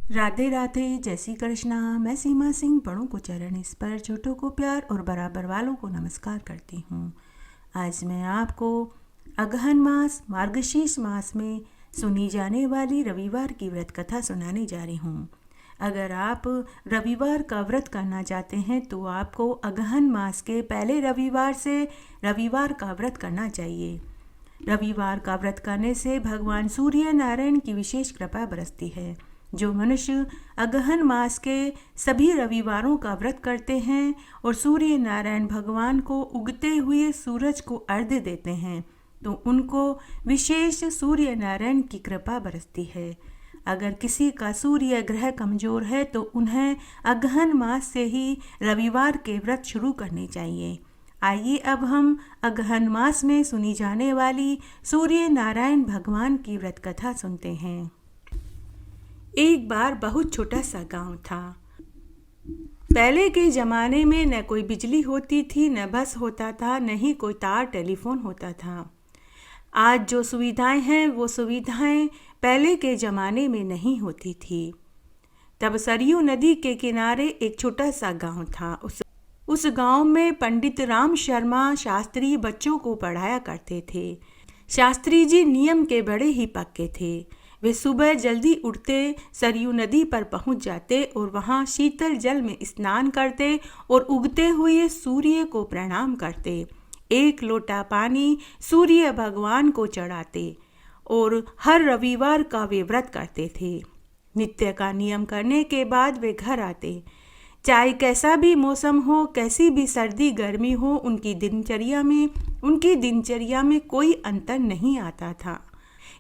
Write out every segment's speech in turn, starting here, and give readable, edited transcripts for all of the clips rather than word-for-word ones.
राधे राधे, जय श्री कृष्णा। मैं सीमा सिंह बड़ों को चरण स्पर्श, छोटों को प्यार और बराबर वालों को नमस्कार करती हूँ। आज मैं आपको अगहन मास मार्गशीर्ष मास में सुनी जाने वाली रविवार की व्रत कथा सुनाने जा रही हूँ। अगर आप रविवार का व्रत करना चाहते हैं तो आपको अगहन मास के पहले रविवार से रविवार का व्रत करना चाहिए। रविवार का व्रत करने से भगवान सूर्य नारायण की विशेष कृपा बरसती है। जो मनुष्य अगहन मास के सभी रविवारों का व्रत करते हैं और सूर्य नारायण भगवान को उगते हुए सूरज को अर्घ्य देते हैं तो उनको विशेष सूर्य नारायण की कृपा बरसती है। अगर किसी का सूर्य ग्रह कमजोर है तो उन्हें अगहन मास से ही रविवार के व्रत शुरू करने चाहिए। आइए अब हम अगहन मास में सुनी जाने वाली सूर्य नारायण भगवान की व्रत कथा सुनते हैं। एक बार बहुत छोटा सा गांव था। पहले के ज़माने में न कोई बिजली होती थी, न बस होता था, न ही कोई तार टेलीफोन होता था। आज जो सुविधाएं हैं वो सुविधाएं पहले के ज़माने में नहीं होती थी। तब सरयू नदी के किनारे एक छोटा सा गांव था। उस गांव में पंडित राम शर्मा शास्त्री बच्चों को पढ़ाया करते थे। शास्त्री जी नियम के बड़े ही पक्के थे। वे सुबह जल्दी उठते, सरयू नदी पर पहुंच जाते और वहां शीतल जल में स्नान करते और उगते हुए सूर्य को प्रणाम करते। एक लोटा पानी सूर्य भगवान को चढ़ाते और हर रविवार का वे व्रत करते थे। नित्य का नियम करने के बाद वे घर आते। चाहे कैसा भी मौसम हो, कैसी भी सर्दी गर्मी हो, उनकी दिनचर्या में कोई अंतर नहीं आता था।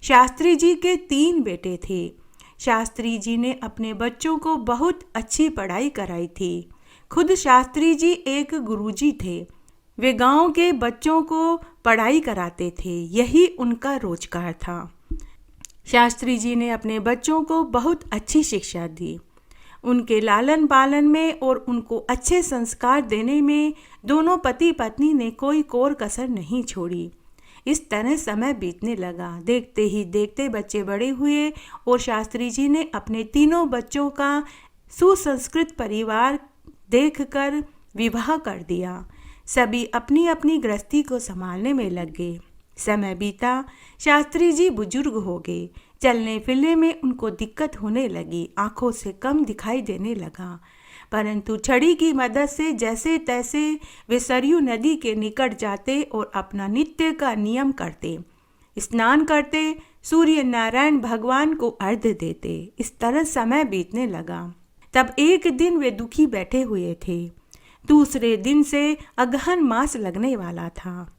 शास्त्री जी के 3 बेटे थे। शास्त्री जी ने अपने बच्चों को बहुत अच्छी पढ़ाई कराई थी। खुद शास्त्री जी एक गुरुजी थे। वे गांव के बच्चों को पढ़ाई कराते थे, यही उनका रोजगार था। शास्त्री जी ने अपने बच्चों को बहुत अच्छी शिक्षा दी। उनके लालन पालन में और उनको अच्छे संस्कार देने में दोनों पति पत्नी ने कोई कोर कसर नहीं छोड़ी। इस तरह समय बीतने लगा। देखते ही देखते बच्चे बड़े हुए और शास्त्री जी ने अपने तीनों बच्चों का सुसंस्कृत परिवार देखकर विवाह कर दिया। सभी अपनी अपनी गृहस्थी को संभालने में लग गए। समय बीता, शास्त्री जी बुजुर्ग हो गए। चलने फिरने में उनको दिक्कत होने लगी। आंखों से कम दिखाई देने लगा, परंतु छड़ी की मदद से जैसे तैसे वे सरयू नदी के निकट जाते और अपना नित्य का नियम करते, स्नान करते, सूर्य नारायण भगवान को अर्घ्य देते। इस तरह समय बीतने लगा। तब एक दिन वे दुखी बैठे हुए थे। दूसरे दिन से अगहन मास लगने वाला था।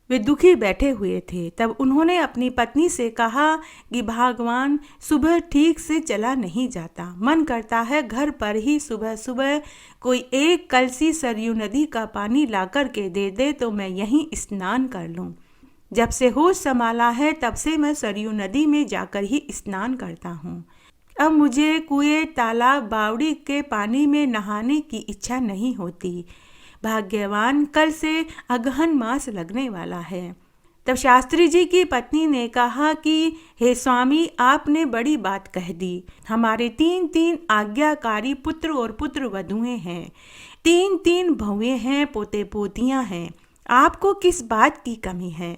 वे दुखी बैठे हुए थे। तब उन्होंने अपनी पत्नी से कहा कि भगवान, सुबह ठीक से चला नहीं जाता। मन करता है घर पर ही सुबह सुबह कोई एक कलसी सरयू नदी का पानी लाकर के दे दे तो मैं यहीं स्नान कर लूं। जब से होश संभाला है तब से मैं सरयू नदी में जाकर ही स्नान करता हूँ। अब मुझे कुएं, तालाब, बावड़ी के पानी में नहाने की इच्छा नहीं होती। भाग्यवान, कल से अगहन मास लगने वाला है। तब शास्त्री जी की पत्नी ने कहा कि हे स्वामी, आपने बड़ी बात कह दी। हमारे 3 आज्ञाकारी पुत्र और पुत्र वधुएं हैं, 3 बहुएं हैं, पोते पोतियां हैं। आपको किस बात की कमी है?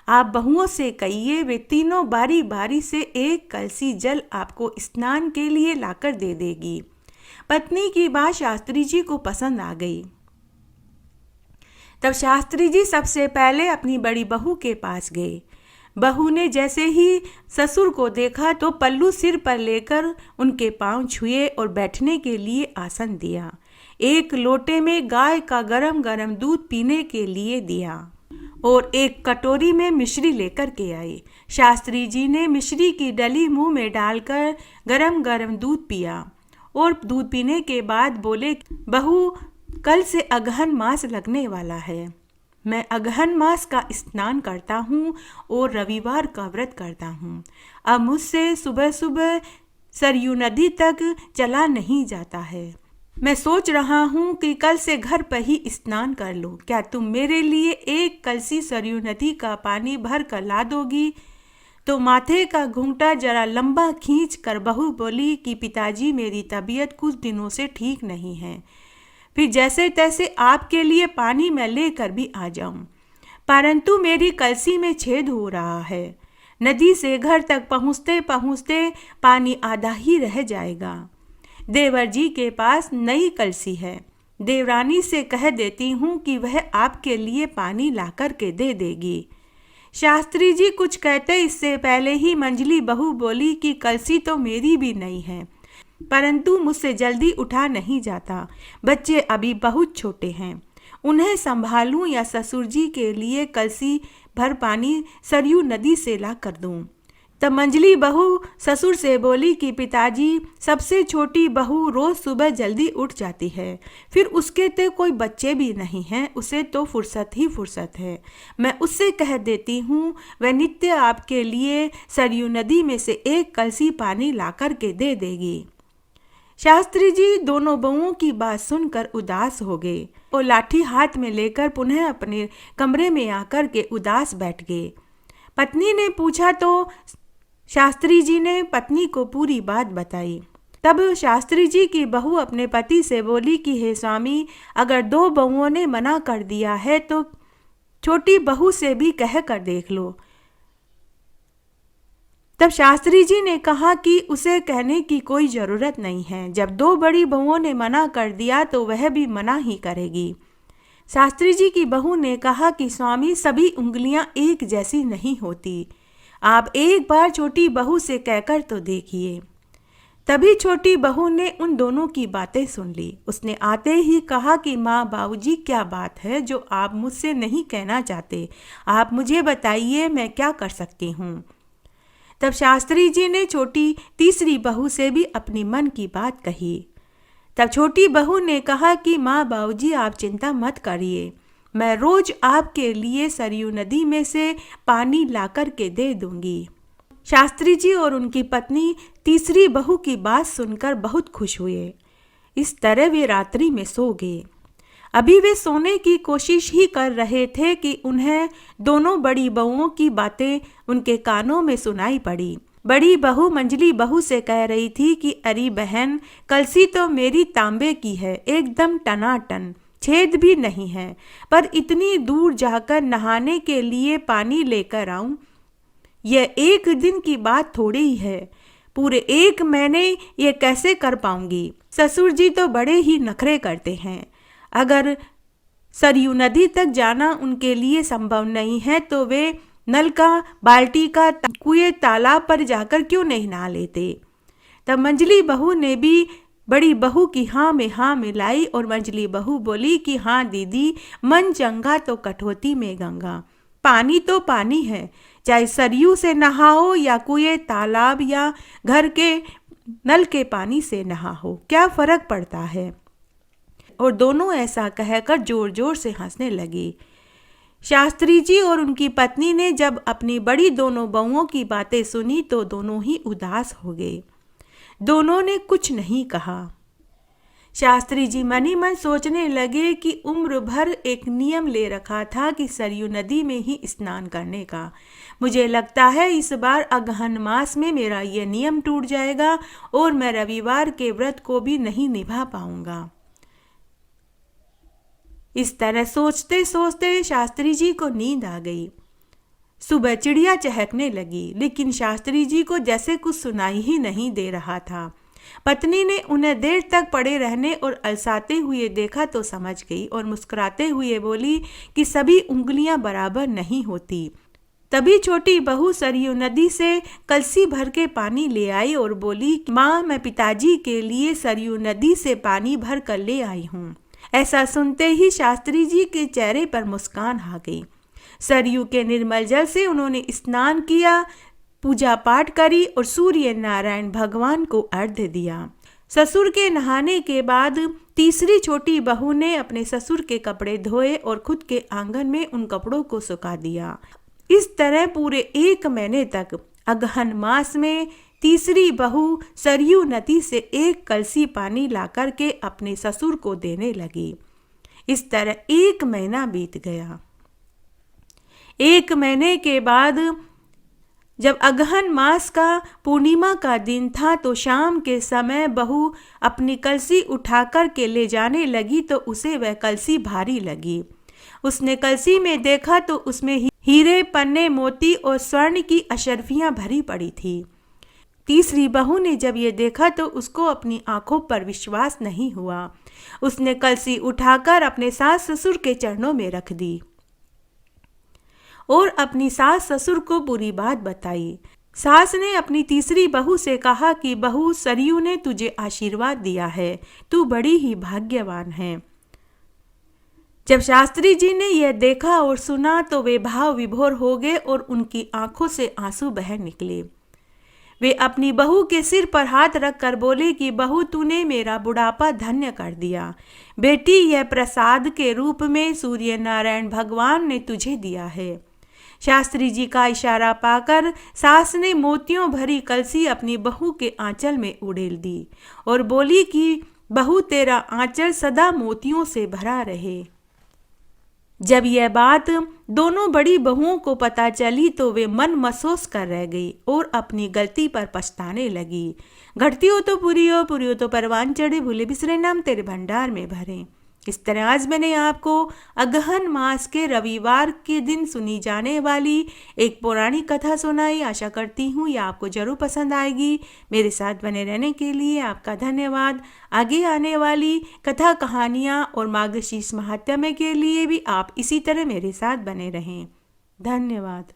आप बहुओं से कहिए, वे तीनों बारी बारी से एक कलसी जल आपको स्नान के लिए लाकर दे देगी। पत्नी की बात शास्त्री जी को पसंद आ गई। तब शास्त्री जी सबसे पहले अपनी बड़ी बहू के पास गए। बहू ने जैसे ही ससुर को देखा तो पल्लू सिर पर लेकर उनके पांव छुए और बैठने के लिए आसन दिया। एक लोटे में गाय का गरम गरम दूध पीने के लिए दिया और एक कटोरी में मिश्री लेकर के आए। शास्त्री जी ने मिश्री की डली मुंह में डालकर गरम गरम दूध पिया और दूध पीने के बाद बोले, बहू, कल से अगहन मास लगने वाला है। मैं अगहन मास का स्नान करता हूँ और रविवार का व्रत करता हूँ। अब मुझसे सुबह सुबह सरयू नदी तक चला नहीं जाता है। मैं सोच रहा हूँ कि कल से घर पर ही स्नान कर लूँ। क्या तुम मेरे लिए एक कलसी सरयू नदी का पानी भर कर ला दोगी? तो माथे का घूंघटा जरा लंबा खींच कर बहू बोली कि पिताजी, मेरी तबीयत कुछ दिनों से ठीक नहीं है, फिर जैसे तैसे आपके लिए पानी मैं लेकर भी आ जाऊं, परंतु मेरी कलसी में छेद हो रहा है। नदी से घर तक पहुँचते पहुँचते पानी आधा ही रह जाएगा। देवर जी के पास नई कलसी है, देवरानी से कह देती हूँ कि वह आपके लिए पानी ला कर के दे देगी। शास्त्री जी कुछ कहते इससे पहले ही मंजली बहू बोली कि कलसी तो मेरी भी नहीं है, परंतु मुझसे जल्दी उठा नहीं जाता, बच्चे अभी बहुत छोटे हैं, उन्हें संभालूं या ससुर जी के लिए कलसी भर पानी सरयू नदी से ला कर दूं। तब मंजली बहू ससुर से बोली कि पिताजी, सबसे छोटी बहू रोज सुबह जल्दी उठ जाती है, फिर उसके तो कोई बच्चे भी नहीं हैं, उसे तो फुर्सत ही फुर्सत है। मैं उससे कह देती हूँ वह नित्य आपके लिए सरयू नदी में से एक कलसी पानी ला कर के दे देगी। शास्त्री जी दोनों बहुओं की बात सुनकर उदास हो गए और लाठी हाथ में लेकर पुनः अपने कमरे में आकर के उदास बैठ गए। पत्नी ने पूछा तो शास्त्री जी ने पत्नी को पूरी बात बताई। तब शास्त्री जी की बहू अपने पति से बोली कि हे स्वामी, अगर दो बहुओं ने मना कर दिया है तो छोटी बहू से भी कह कर देख लो। तब शास्त्री जी ने कहा कि उसे कहने की कोई ज़रूरत नहीं है, जब दो बड़ी बहुओं ने मना कर दिया तो वह भी मना ही करेगी। शास्त्री जी की बहू ने कहा कि स्वामी, सभी उंगलियां एक जैसी नहीं होती, आप एक बार छोटी बहू से कहकर तो देखिए। तभी छोटी बहू ने उन दोनों की बातें सुन ली। उसने आते ही कहा कि माँ, बाबूजी, क्या बात है जो आप मुझसे नहीं कहना चाहते, आप मुझे बताइए, मैं क्या कर सकती हूँ। तब शास्त्री जी ने छोटी तीसरी बहू से भी अपनी मन की बात कही। तब छोटी बहू ने कहा कि माँ, बाबूजी, आप चिंता मत करिए, मैं रोज आपके लिए सरयू नदी में से पानी लाकर के दे दूंगी। शास्त्री जी और उनकी पत्नी तीसरी बहू की बात सुनकर बहुत खुश हुए। इस तरह वे रात्रि में सो गए। अभी वे सोने की कोशिश ही कर रहे थे कि उन्हें दोनों बड़ी बहुओं की बातें उनके कानों में सुनाई पड़ी। बड़ी बहू मंजली बहू से कह रही थी कि अरे बहन, कलसी तो मेरी तांबे की है, एकदम टनाटन, छेद भी नहीं है, पर इतनी दूर जाकर नहाने के लिए पानी लेकर आऊं, यह एक दिन की बात थोड़ी ही है, पूरे 1 महीने ये कैसे कर पाऊंगी। ससुर जी तो बड़े ही नखरे करते हैं, अगर सरयू नदी तक जाना उनके लिए संभव नहीं है तो वे नल का, बाल्टी का, कुएं, तालाब पर जाकर क्यों नहीं नहा लेते। तब मंजली बहू ने भी बड़ी बहू की हाँ में हाँ मिलाई और मंजली बहू बोली कि हाँ दीदी, मन चंगा तो कठौती में गंगा, पानी तो पानी है, चाहे सरयू से नहाओ या कुएं, तालाब या घर के नल के पानी से नहाओ, क्या फर्क पड़ता है। और दोनों ऐसा कहकर जोर जोर से हंसने लगी। शास्त्री जी और उनकी पत्नी ने जब अपनी बड़ी दोनों बहुओं की बातें सुनी तो दोनों ही उदास हो गए। दोनों ने कुछ नहीं कहा। शास्त्री जी मन ही मन सोचने लगे कि उम्र भर एक नियम ले रखा था कि सरयू नदी में ही स्नान करने का, मुझे लगता है इस बार अगहन मास में मेरा यह नियम टूट जाएगा और मैं रविवार के व्रत को भी नहीं निभा पाऊंगा। इस तरह सोचते सोचते शास्त्री जी को नींद आ गई। सुबह चिड़िया चहकने लगी, लेकिन शास्त्री जी को जैसे कुछ सुनाई ही नहीं दे रहा था। पत्नी ने उन्हें देर तक पड़े रहने और अलसाते हुए देखा तो समझ गई और मुस्कुराते हुए बोली कि सभी उंगलियां बराबर नहीं होती। तभी छोटी बहू सरयू नदी से कलसी भर के पानी ले आई और बोली, माँ, मैं पिताजी के लिए सरयू नदी से पानी भर कर ले आई हूँ। ऐसा सुनते ही शास्त्री जी के चेहरे पर मुस्कान आ गई। सरयू के निर्मल जल से उन्होंने स्नान किया, पूजा पाठ करी और सूर्य नारायण भगवान को अर्घ्य दिया। ससुर के नहाने के बाद तीसरी छोटी बहू ने अपने ससुर के कपड़े धोए और खुद के आंगन में उन कपड़ों को सुखा दिया। इस तरह पूरे 1 महीने तक अगहन मास में तीसरी बहू सरयू नदी से 1 कलसी पानी लाकर के अपने ससुर को देने लगी। इस तरह 1 महीना बीत गया। 1 महीने के बाद जब अगहन मास का पूर्णिमा का दिन था तो शाम के समय बहू अपनी कलसी उठाकर के ले जाने लगी तो उसे वह कलसी भारी लगी। उसने कलसी में देखा तो उसमें हीरे, पन्ने, मोती और स्वर्ण की अशर्फियां भरी पड़ी थी। तीसरी बहू ने जब ये देखा तो उसको अपनी आंखों पर विश्वास नहीं हुआ। उसने कलसी उठाकर अपने सास ससुर के चरणों में रख दी और अपनी सास ससुर को बुरी बात बताई। सास ने अपनी तीसरी बहू से कहा कि बहू, सरयू ने तुझे आशीर्वाद दिया है, तू बड़ी ही भाग्यवान है। जब शास्त्री जी ने यह देखा और सुना तो वे भाव विभोर हो गए और उनकी आंखों से आंसू बह निकले। वे अपनी बहू के सिर पर हाथ रखकर बोले कि बहू, तूने मेरा बुढ़ापा धन्य कर दिया। बेटी, यह प्रसाद के रूप में सूर्य नारायण भगवान ने तुझे दिया है। शास्त्री जी का इशारा पाकर सास ने मोतियों भरी कलसी अपनी बहू के आंचल में उड़ेल दी और बोली कि बहू, तेरा आंचल सदा मोतियों से भरा रहे। जब यह बात दोनों बड़ी बहुओं को पता चली तो वे मन महसूस कर रह गई और अपनी गलती पर पछताने लगी। घटती हो तो पूरी हो तो परवान चढ़े, भूले बिसरे नाम तेरे भंडार में भरे। इस तरह आज मैंने आपको अगहन मास के रविवार के दिन सुनी जाने वाली एक पौराणिक कथा सुनाई। आशा करती हूँ ये आपको जरूर पसंद आएगी। मेरे साथ बने रहने के लिए आपका धन्यवाद। आगे आने वाली कथा, कहानियाँ और मार्गशीर्ष महात्म्य के लिए भी आप इसी तरह मेरे साथ बने रहें। धन्यवाद।